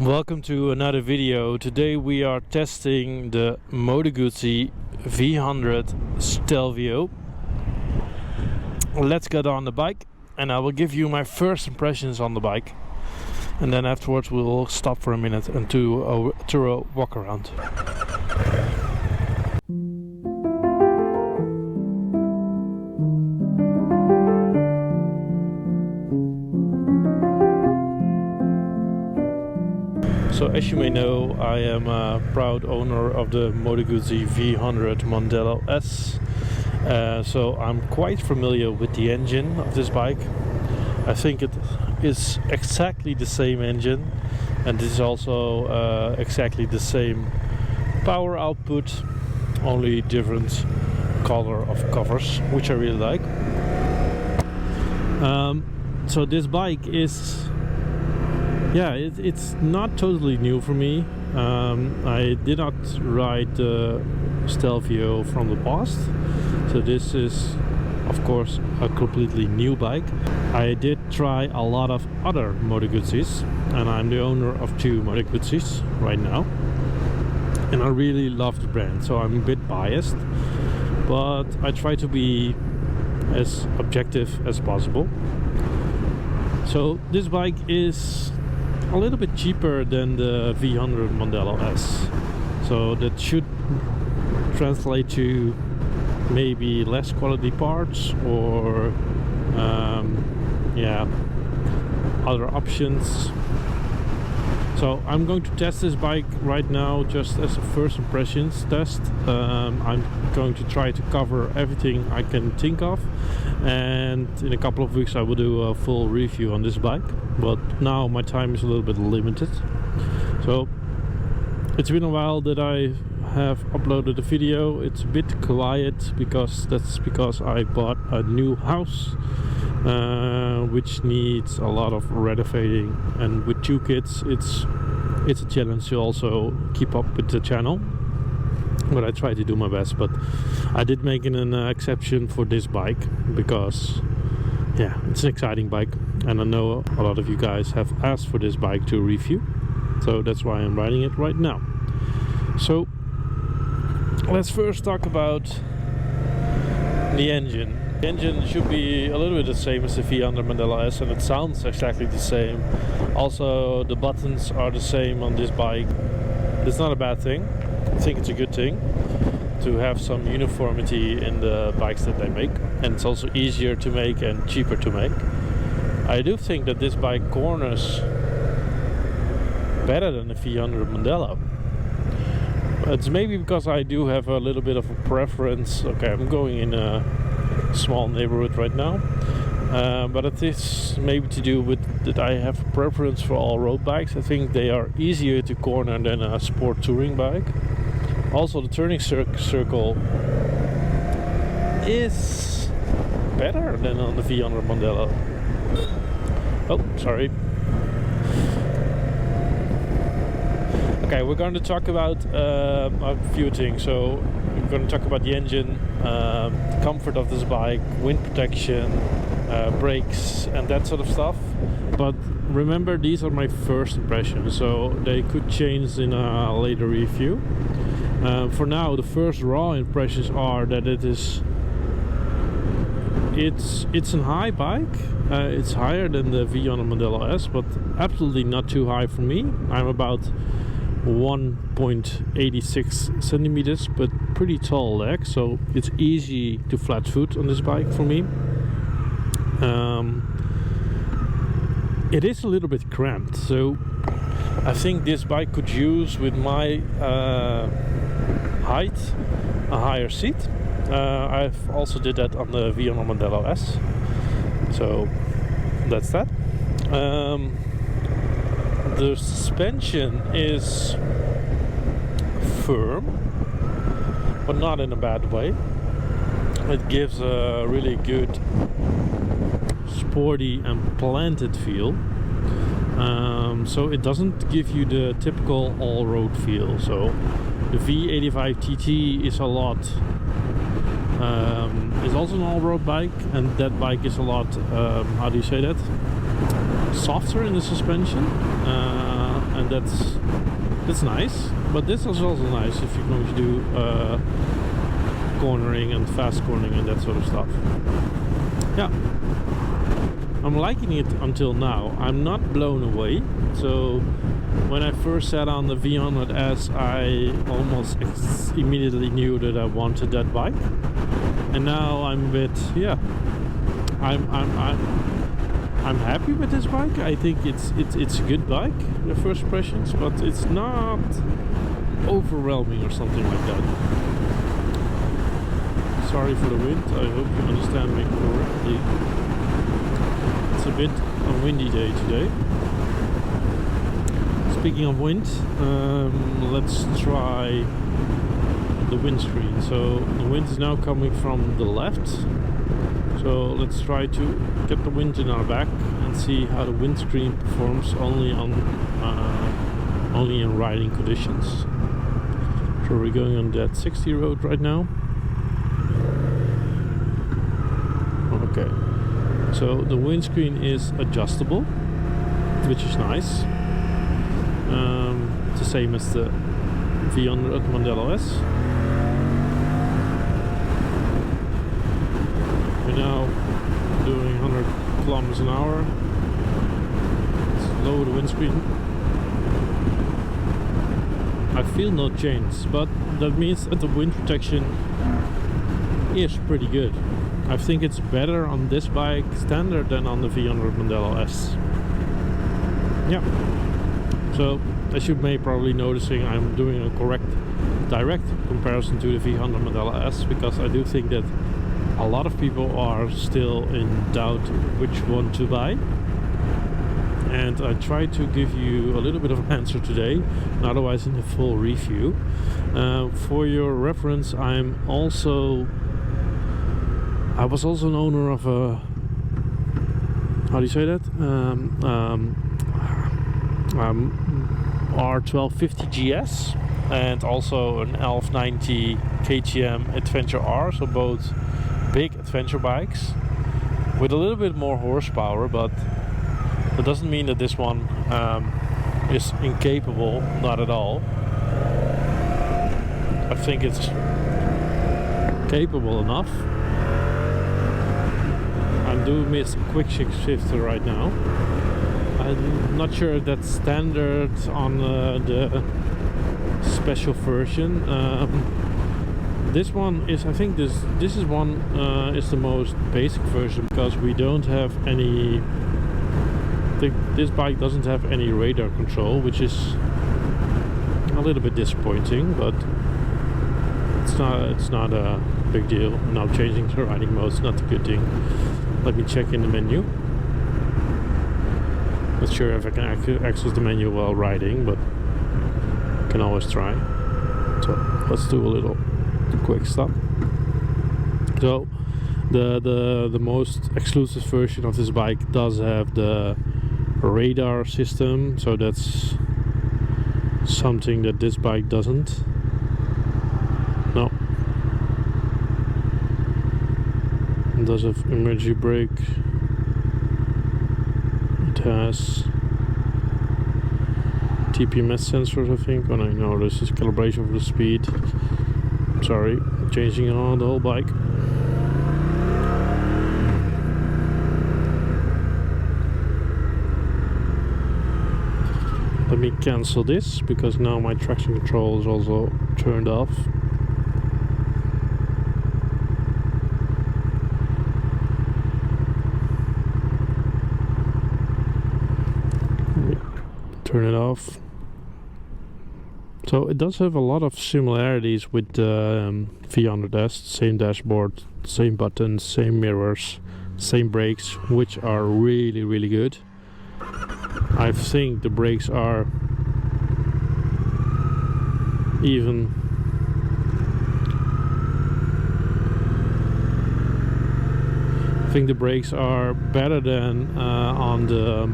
Welcome to another video. Today we are testing the Moto Guzzi V100 Stelvio. Let's get on the bike and I will give you my first impressions on the bike, and then afterwards we'll stop for a minute and do a walk around. So as you may know, I am a proud owner of the Moto Guzzi V100 Modelo S. So I'm quite familiar with the engine of this bike. I think it is exactly the same engine, and this is also exactly the same power output, only different color of covers, which I really like. So this bike is it's not totally new for me. I did not ride the Stelvio from the past, so this is of course a completely new bike. I did try a lot of other Moto Guzzis, and I'm the owner of two Moto Guzzis right now, and I really love the brand, so I'm a bit biased, but I try to be as objective as possible. So this bike is a little bit cheaper than the V100 Modelo S, so that should translate to maybe less quality parts or other options. So I'm going to test this bike right now just as a first impressions test. I'm going to try to cover everything I can think of, and in a couple of weeks I will do a full review on this bike, but now my time is a little bit limited. So it's been a while that I have uploaded a video. It's a bit quiet because I bought a new house, which needs a lot of renovating, and with two kids it's a challenge to also keep up with the channel, but I try to do my best. But I did make an exception for this bike because it's an exciting bike, and I know a lot of you guys have asked for this bike to review, so that's why I'm riding it right now. So let's first talk about the engine. The engine should be a little bit the same as the V100 Modelo S, and it sounds exactly the same. Also, the buttons are the same on this bike. It's not a bad thing. I think it's a good thing to have some uniformity in the bikes that they make, and it's also easier to make and cheaper to make. I do think that this bike corners better than the V100 Modelo. It's maybe because I do have a little bit of a preference. Okay, I'm going in a small neighborhood right now, but it is maybe to do with that I have a preference for all road bikes. I think they are easier to corner than a sport touring bike. Also, the turning circle is better than on the V100 Modelo. Oh, sorry. Okay, we're going to talk about a few things. So we're going to talk about the engine, comfort of this bike, wind protection, brakes, and that sort of stuff. But remember, these are my first impressions, so they could change in a later review. For now, the first raw impressions are that it's a high bike. It's higher than the V100 Modelo S, but absolutely not too high for me. I'm about 1.86 centimeters, but pretty tall leg, so it's easy to flat foot on this bike for me. It is a little bit cramped, so I think this bike could use, with my height, a higher seat. I've also did that on the V100 Modelo S, so that's that. The suspension is firm, but not in a bad way. It gives a really good sporty and planted feel. So it doesn't give you the typical all-road feel. So the V85 TT is a lot. It's also an all-road bike, and that bike is a lot. How do you say that? Softer in the suspension, and that's nice. But this is also nice if you're going to do cornering and fast cornering and that sort of stuff. Yeah, I'm liking it until now. I'm not blown away. So when I first sat on the V100S, I almost immediately knew that I wanted that bike, and now I'm a bit, yeah, I'm happy with this bike. I think it's a good bike, the first impressions, but it's not overwhelming or something like that. Sorry for the wind, I hope you understand me correctly. It's a bit a windy day today. Speaking of wind, let's try the windscreen. So the wind is now coming from the left. So let's try to get the wind in our back and see how the windscreen performs only in riding conditions. So we're going on that 60 road right now. Okay. So the windscreen is adjustable, which is nice. It's the same as the V100 Model S. We're now doing 100 kilometers an hour. Let's lower the windscreen. I feel no change, but that means that the wind protection is pretty good. I think it's better on this bike standard than on the V100 Model S. Yeah. So as you may probably noticing, I'm doing a direct comparison to the V100 Model S, because I do think that a lot of people are still in doubt which one to buy. And I try to give you a little bit of an answer today, and otherwise in the full review. For your reference, I was also an owner of a, how do you say that? R1250 GS, and also an 1190 KTM Adventure R, so both big adventure bikes with a little bit more horsepower, but that doesn't mean that this one is incapable, not at all. I think it's capable enough. I do miss a quick shifter right now. I'm not sure if that's standard on the special version. This one is, I think this is one is the most basic version, because we don't have any. I think this bike doesn't have any radar control, which is a little bit disappointing, but it's not a big deal. Now changing the riding mode is not a good thing. Let me check in the menu. Not sure if I can access the menu while riding, but can always try. So let's do a little quick stop. So the most exclusive version of this bike does have the radar system, so that's something that this bike doesn't. No. It does have emergency brake. It has TPMS sensors, I think. Oh no, this is calibration for the speed. Sorry, changing on the whole bike. Let me cancel this, because now my traction control is also turned off. Turn it off. So it does have a lot of similarities with the V100S. Same dashboard, same buttons, same mirrors, same brakes, which are really, really good. I think the brakes are even I think the brakes are better than on the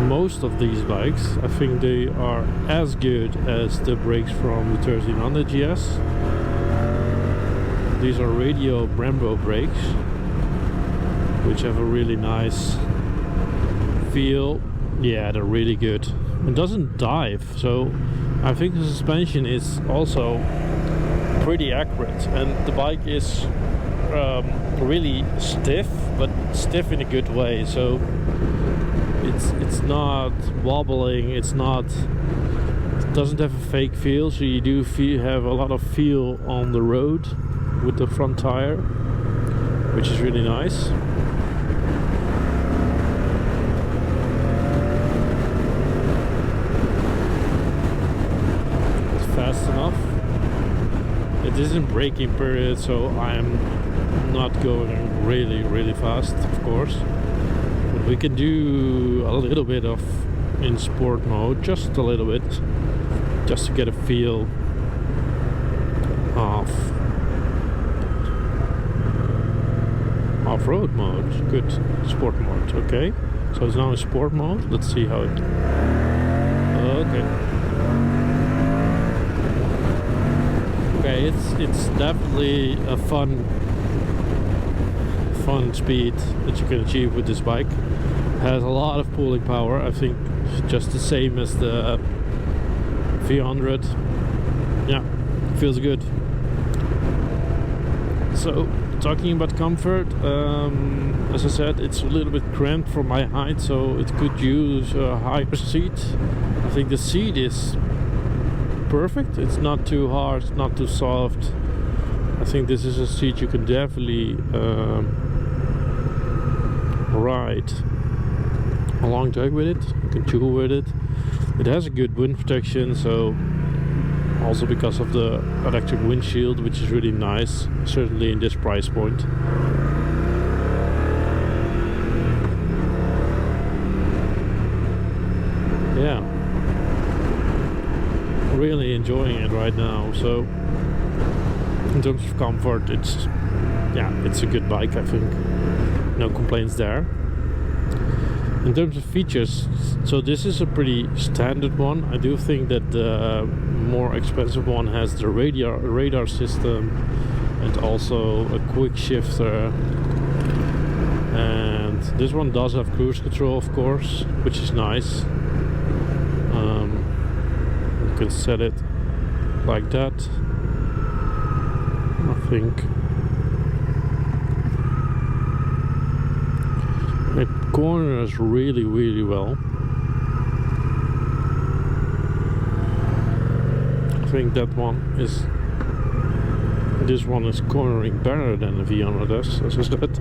most of these bikes. I think they are as good as the brakes from the 1300 GS. These are radial Brembo brakes, which have a really nice feel Yeah, they're really good. It doesn't dive, so I think the suspension is also pretty accurate, and the bike is really stiff, but stiff in a good way. So it's not wobbling. It doesn't have a fake feel. So you do have a lot of feel on the road with the front tire, which is really nice. Fast enough. It is in braking period, so I'm not going really fast, of course. But we can do a little bit of in sport mode, just a little bit, just to get a feel of off-road mode. Good. Sport mode. Okay, so it's now in sport mode. Let's see how it. Okay. Okay, it's definitely a fun speed that you can achieve with this bike. It has a lot of pulling power. I think just the same as the V100. Yeah, feels good. So talking about comfort, as I said, it's a little bit cramped for my height, so it could use a higher seat. I think the seat is perfect. It's not too hard, it's not too soft. I think this is a seat you can definitely ride a long time with it. You can tool with it. It has a good wind protection, so also because of the electric windshield, which is really nice, certainly in this price point. Yeah, really enjoying it right now. So in terms of comfort, it's a good bike. I think no complaints there. In terms of features, so this is a pretty standard one. I do think that the more expensive one has the radar system and also a quick shifter, and this one does have cruise control, of course, which is nice. You can set it like that, I think. It corners really well. I think this one is cornering better than the V100 does, as I said.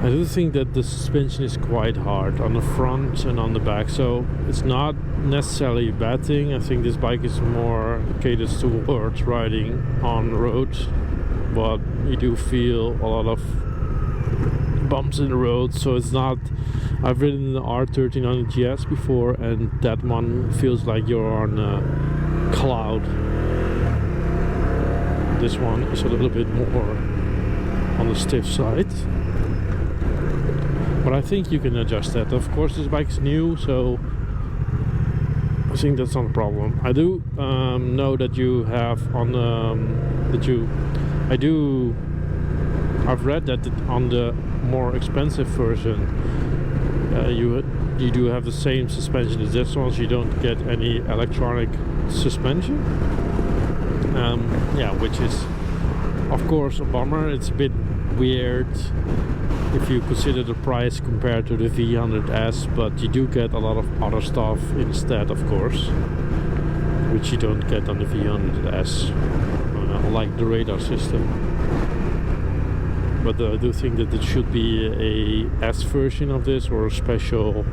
I do think that the suspension is quite hard on the front and on the back, so it's not necessarily a bad thing. I think this bike is more catered towards riding on the road, but you do feel a lot of bumps in the road, so it's not. I've ridden the R1300 GS before, and that one feels like you're on a cloud. This one is a little bit more on the stiff side, but I think you can adjust that. Of course, this bike is new, so I think that's not a problem. I do know that you have on I've read that on the more expensive version, you do have the same suspension as this one, so you don't get any electronic suspension. Yeah, which is of course a bummer. It's a bit weird if you consider the price compared to the V100S, but you do get a lot of other stuff instead, of course, which you don't get on the V100S, like the radar system. But I do think that it should be a S version of this, or a special,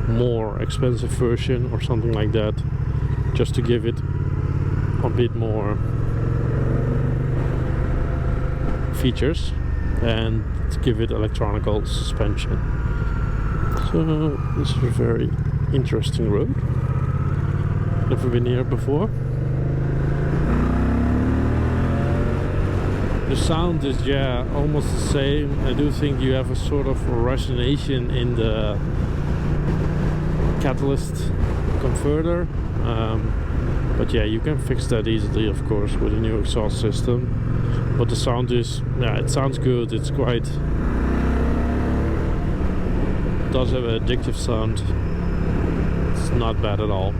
more expensive version, or something like that, just to give it a bit more features and to give it electronical suspension. So this is a very interesting road. Never been here before. The sound is almost the same. I do think you have a sort of resonation in the catalyst converter, but yeah, you can fix that easily, of course, with a new exhaust system. But the sound is, it sounds good. It's quite, does have an addictive sound. It's not bad at all.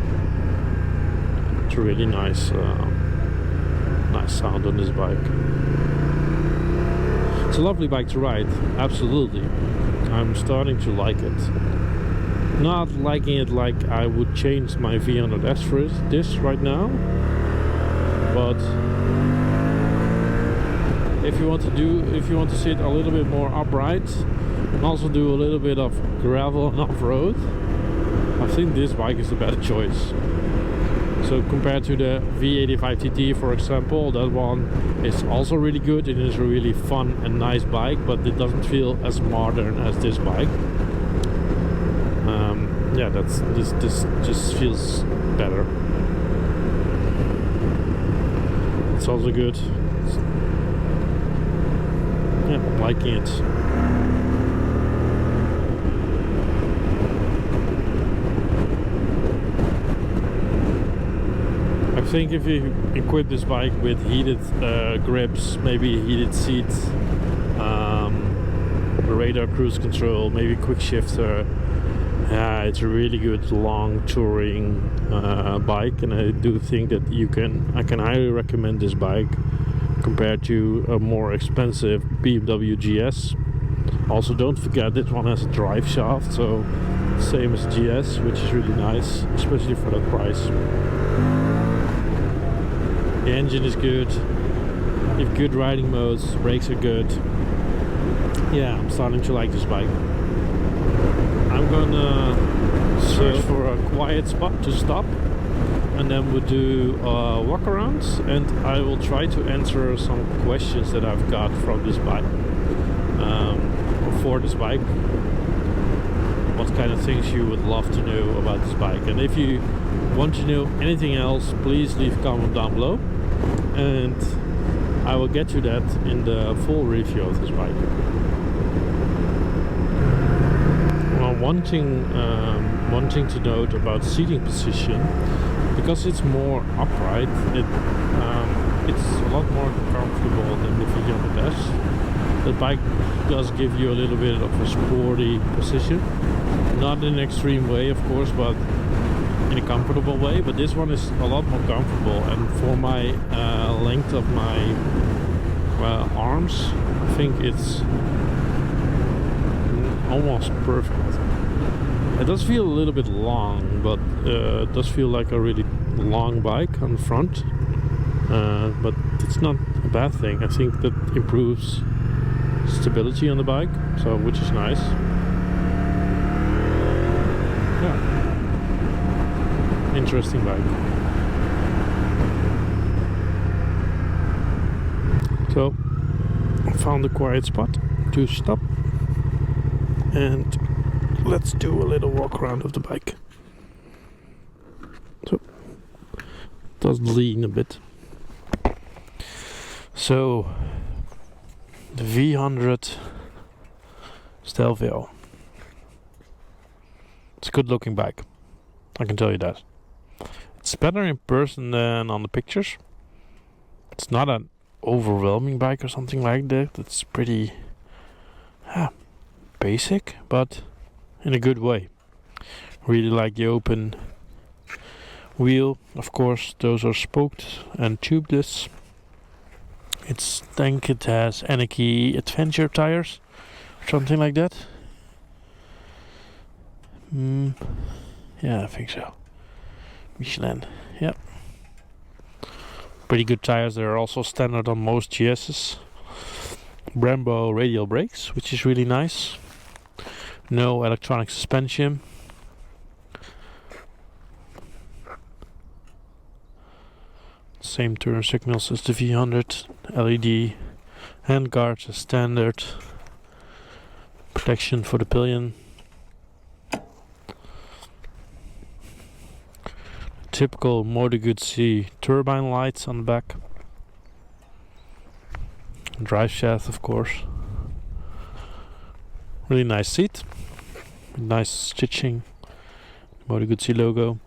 It's a really nice sound on this bike. It's a lovely bike to ride, absolutely. I'm starting to like it. Not liking it like I would change my V100S for this right now, but if you want to sit a little bit more upright and also do a little bit of gravel and off-road, I think this bike is the better choice. So compared to the V85 TT, for example, that one is also really good. It is a really fun and nice bike, but it doesn't feel as modern as this bike. Yeah, this just feels better. It's also good. Yeah, I'm liking it. I think if you equip this bike with heated grips, maybe heated seats, radar cruise control, maybe quick shifter, yeah, it's a really good long touring bike, and I do think that I can highly recommend this bike compared to a more expensive BMW GS. Also, don't forget this one has a drive shaft, so same as GS, which is really nice, especially for that price. The engine is good, you have good riding modes, brakes are good. Yeah, I'm starting to like this bike. I'm gonna search for a quiet spot to stop, and then we'll do walkarounds, and I will try to answer some questions that I've got from this bike, for this bike. What kind of things you would love to know about this bike, and if you want to know anything else, please leave a comment down below, and I will get to that in the full review of this bike. Well, one thing to note about seating position, because it's more upright, it's a lot more comfortable than the V100S. The bike does give you a little bit of a sporty position, not in an extreme way, of course, but in a comfortable way. But this one is a lot more comfortable, and for my length of my arms, I think it's almost perfect. It does feel a little bit long, but it does feel like a really long bike on the front, but it's not a bad thing. I think that improves stability on the bike, so which is nice. Yeah, interesting bike. So I found a quiet spot to stop, and let's do a little walk around of the bike. So it does lean a bit. So the V100 Stelvio. It's a good looking bike, I can tell you that. It's better in person than on the pictures. It's not an overwhelming bike or something like that. It's pretty basic, but in a good way. Really like the open wheel. Of course, those are spoked and tubeless. I think it has Anarchy Adventure tires, something like that. Yeah, I think so. Michelin, yeah. Pretty good tires. They're also standard on most GS's. Brembo radial brakes, which is really nice. No electronic suspension. Same turn signals as the V100. LED handguards as standard. Protection for the pillion. Typical Moto Guzzi turbine lights on the back. Drive shaft, of course. Really nice seat. Nice stitching. Moto Guzzi logo.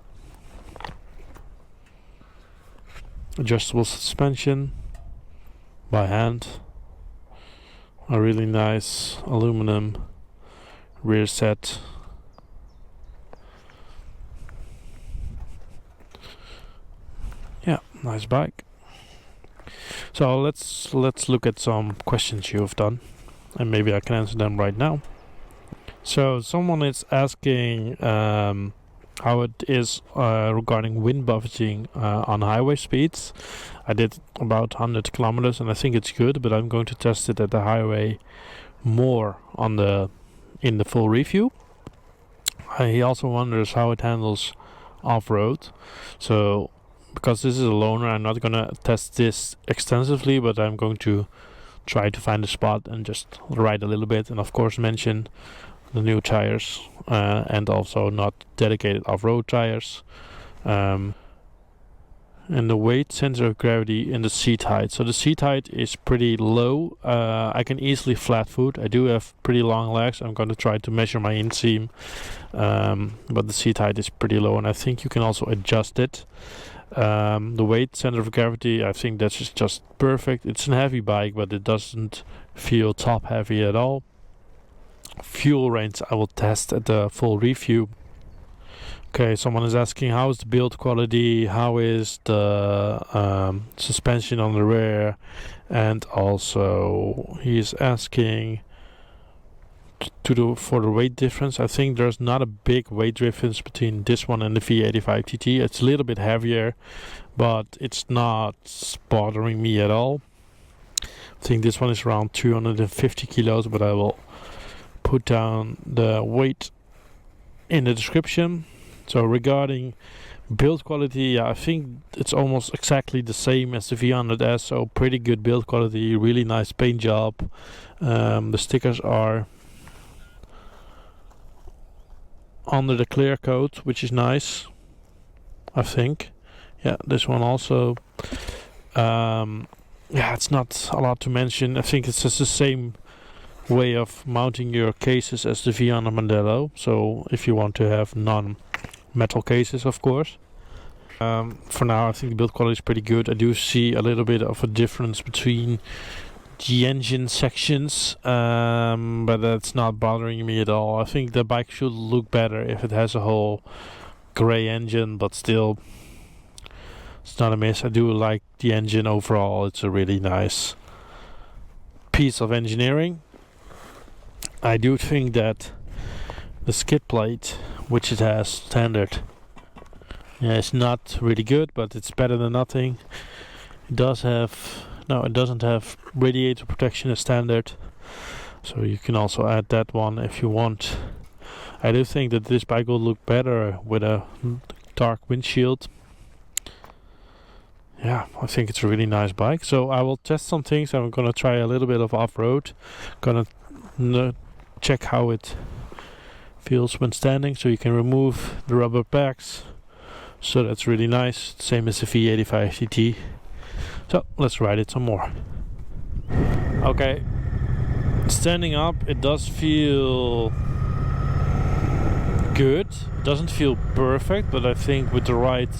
Adjustable suspension by hand. A really nice aluminum rear set Nice bike. So let's look at some questions you have done, and maybe I can answer them right now. So someone is asking how it is regarding wind buffeting on highway speeds. I did about 100 kilometers and I think it's good, but I'm going to test it at the highway more in the full review. He also wonders how it handles off-road. So because this is a loaner, I'm not gonna test this extensively, but I'm going to try to find a spot and just ride a little bit, and of course mention the new tires and also not dedicated off-road tires, and the weight, center of gravity, and the seat height. So the seat height is pretty low. I can easily flat foot. I do have pretty long legs. I'm going to try to measure my inseam, but the seat height is pretty low, and I think you can also adjust it. The weight, center of gravity, I think that's just perfect. It's a heavy bike, but it doesn't feel top heavy at all. Fuel range I will test at the full review. Okay, someone is asking how is the build quality, how is the suspension on the rear, and also he is asking for the weight difference. I think there's not a big weight difference between this one and the V85 TT. It's a little bit heavier, but it's not bothering me at all. I think this one is around 250 kilos, but I will put down the weight in the description. So regarding build quality, I think it's almost exactly the same as the V100S, so pretty good build quality, really nice paint job. The stickers are under the clear coat, which is nice, I think. Yeah, this one also. Yeah, it's not a lot to mention. I think it's just the same way of mounting your cases as the V100 Modelo, so if you want to have non-metal cases, of course. For now I think the build quality is pretty good. I do see a little bit of a difference between the engine sections, but that's not bothering me at all. I think the bike should look better if it has a whole grey engine, but still it's not a miss. I do like the engine overall. It's a really nice piece of engineering. I do think that the skid plate, which it has standard, it's not really good, but it's better than nothing. It doesn't have radiator protection as standard, so you can also add that one if you want. I do think that this bike will look better with a dark windshield. Yeah, I think it's a really nice bike. So I will test some things. I'm gonna try a little bit of off-road. Gonna check how it feels when standing, so you can remove the rubber packs. So that's really nice, same as the V85 TT. So let's ride it some more. Okay, standing up, it does feel good. It doesn't feel perfect, but I think with the right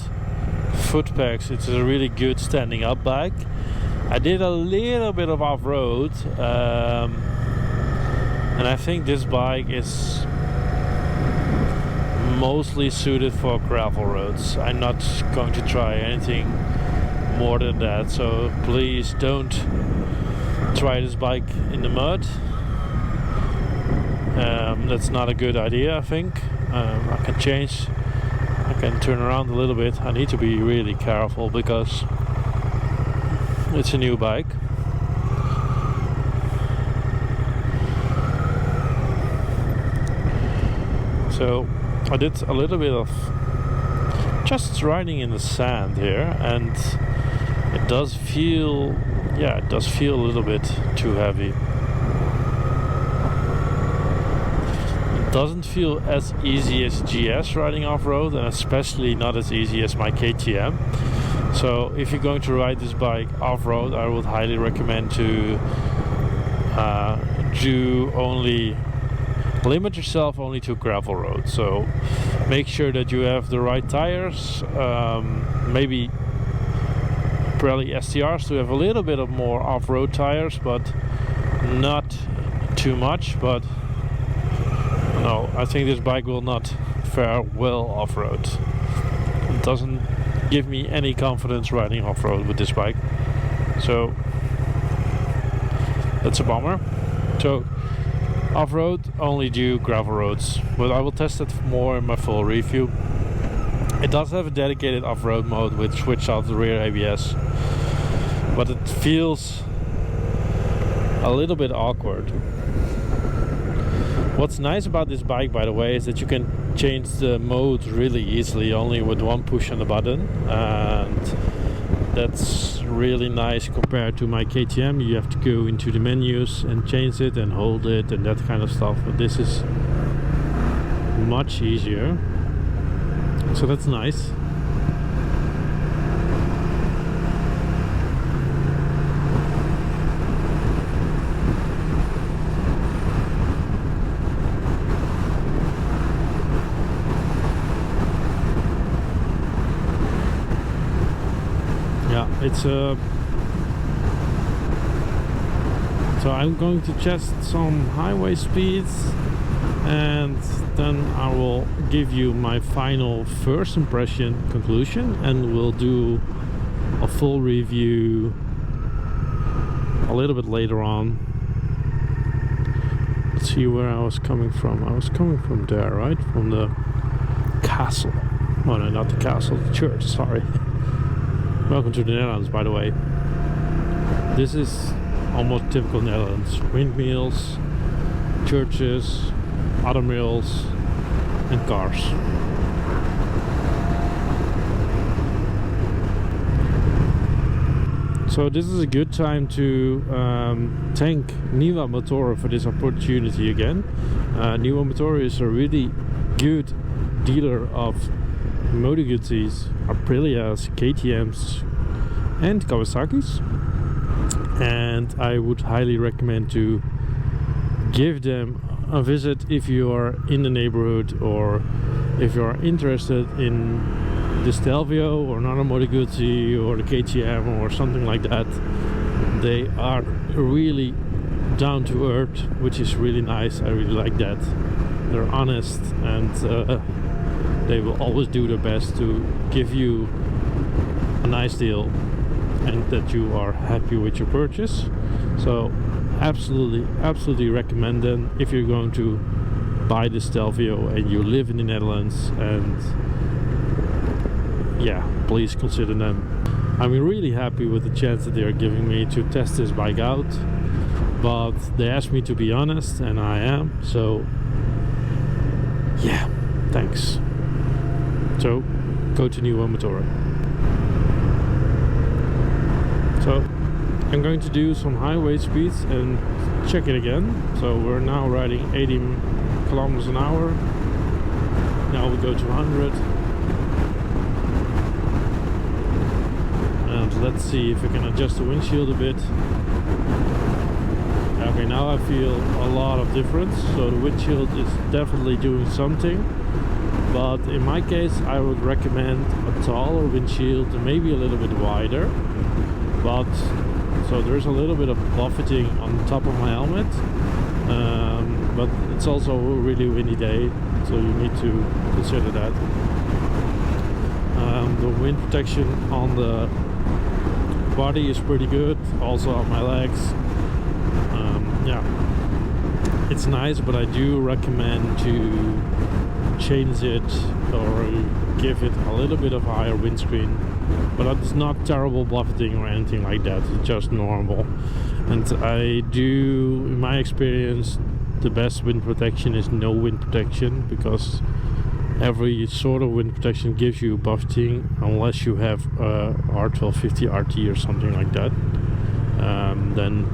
foot pegs it's a really good standing up bike. I did a little bit of off-road, and I think this bike is mostly suited for gravel roads. I'm not going to try anything more than that, so please don't try this bike in the mud. That's not a good idea, I think. I can turn around a little bit. I need to be really careful because it's a new bike. So I did a little bit of just riding in the sand here, and it does feel a little bit too heavy. It doesn't feel as easy as GS riding off-road, and especially not as easy as my KTM. So if you're going to ride this bike off-road, I would highly recommend to limit yourself only to gravel roads. So make sure that you have the right tires, maybe Pirelli STRs to have a little bit of more off-road tires, but not too much. But no, I think this bike will not fare well off-road. It doesn't give me any confidence riding off-road with this bike. So that's a bummer. So off-road, only do gravel roads, but I will test it more in my full review. It does have a dedicated off-road mode with switch out the rear ABS, but it feels a little bit awkward. What's nice about this bike, by the way, is that you can change the mode really easily, only with one push on the button, and that's really nice compared to my KTM. You have to go into the menus and change it and hold it and that kind of stuff, but this is much easier, so that's nice. It's so I'm going to test some highway speeds, and then I will give you my final first impression conclusion, and we'll do a full review a little bit later on. Let's see where I was coming from. I was coming from there, right? From the castle. Oh no, not the castle, the church, sorry. Welcome to the Netherlands, by the way. This is almost typical Netherlands. Windmills, churches, automobiles, and cars. So this is a good time to thank Nieuwe Motoren for this opportunity again. Nieuwe Motoren is a really good dealer of Moto Guzzis, Aprilias, KTMs and Kawasaki's, and I would highly recommend to give them a visit if you are in the neighborhood, or if you are interested in the Stelvio or another Moto Guzzi or the KTM or something like that. They are really down to earth, which is really nice. I really like that. They're honest, and they will always do their best to give you a nice deal and that you are happy with your purchase. So absolutely recommend them if you're going to buy the Stelvio and you live in the Netherlands, and yeah, please consider them. I'm really happy with the chance that they are giving me to test this bike out, but they asked me to be honest, and I am, so yeah, thanks. So go to Nieuwe Motoren. So I'm going to do some highway speeds and check it again. So we're now riding 80 kilometers an hour. Now we go to 100. And let's see if we can adjust the windshield a bit. Okay, now I feel a lot of difference. So the windshield is definitely doing something. But in my case, I would recommend a taller windshield and maybe a little bit wider. But so there's a little bit of buffeting on the top of my helmet, but it's also a really windy day, so you need to consider that. The wind protection on the body is pretty good, also on my legs. Yeah, it's nice, but I do recommend to change it or give it a little bit of a higher windscreen, but it's not terrible buffeting or anything like that, it's just normal. And I do, in my experience, the best wind protection is no wind protection, because every sort of wind protection gives you buffeting unless you have a R1250 RT or something like that. Then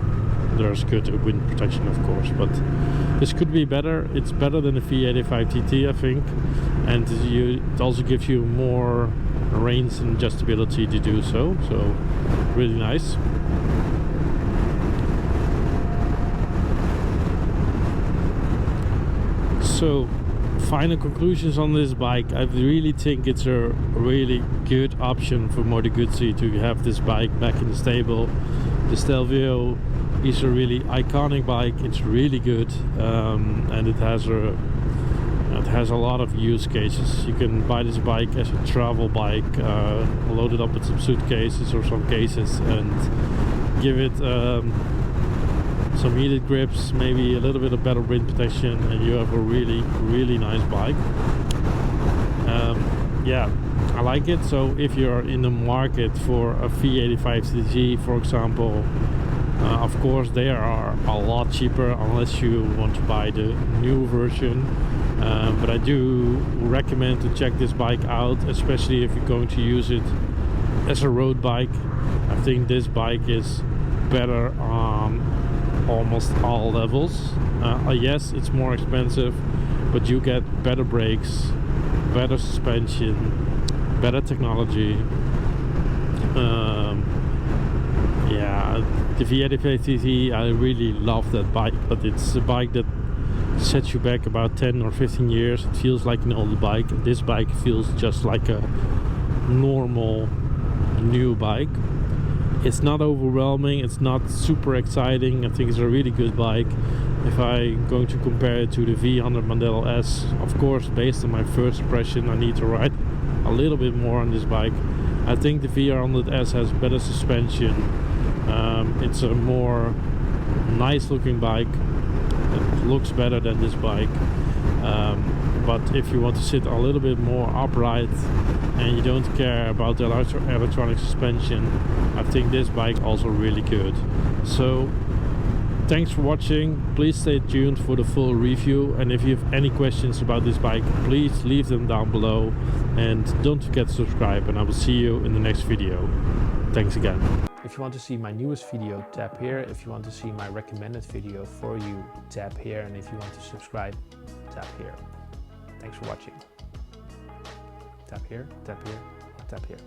there's good wind protection, of course, but this could be better. It's better than the V85 TT, I think, and it also gives you more range and adjustability to do so, so really nice. So final conclusions on this bike. I really think it's a really good option for Moto Guzzi to have this bike back in the stable. The Stelvio is a really iconic bike. It's really good, and it has a It has a lot of use cases. You can buy this bike as a travel bike, load it up with some suitcases or some cases, and give it some heated grips, maybe a little bit of better wind protection, and you have a really nice bike. Yeah, I like it. So if you're in the market for a V85CG, for example, of course they are a lot cheaper unless you want to buy the new version, but I do recommend to check this bike out, especially if you're going to use it as a road bike. I think this bike is better on almost all levels. Yes, it's more expensive, but you get better brakes, better suspension, better technology. Yeah, the V85CG, I really love that bike, but it's a bike that sets you back about 10 or 15 years. It feels like an older bike. This bike feels just like a normal new bike. It's not overwhelming, it's not super exciting. I think it's a really good bike. If I'm going to compare it to the V100 Model S, of course, based on my first impression, I need to ride a little bit more on this bike. I think the V100 S has better suspension. It's a more nice looking bike. It looks better than this bike. But if you want to sit a little bit more upright and you don't care about the electronic suspension, I think this bike also really good. So thanks for watching. Please stay tuned for the full review, and if you have any questions about this bike, please leave them down below, and don't forget to subscribe, and I will see you in the next video. Thanks again. If you want to see my newest video, tap here. If you want to see my recommended video for you, tap here. And if you want to subscribe, tap here. Thanks for watching. Tap here, tap here, tap here.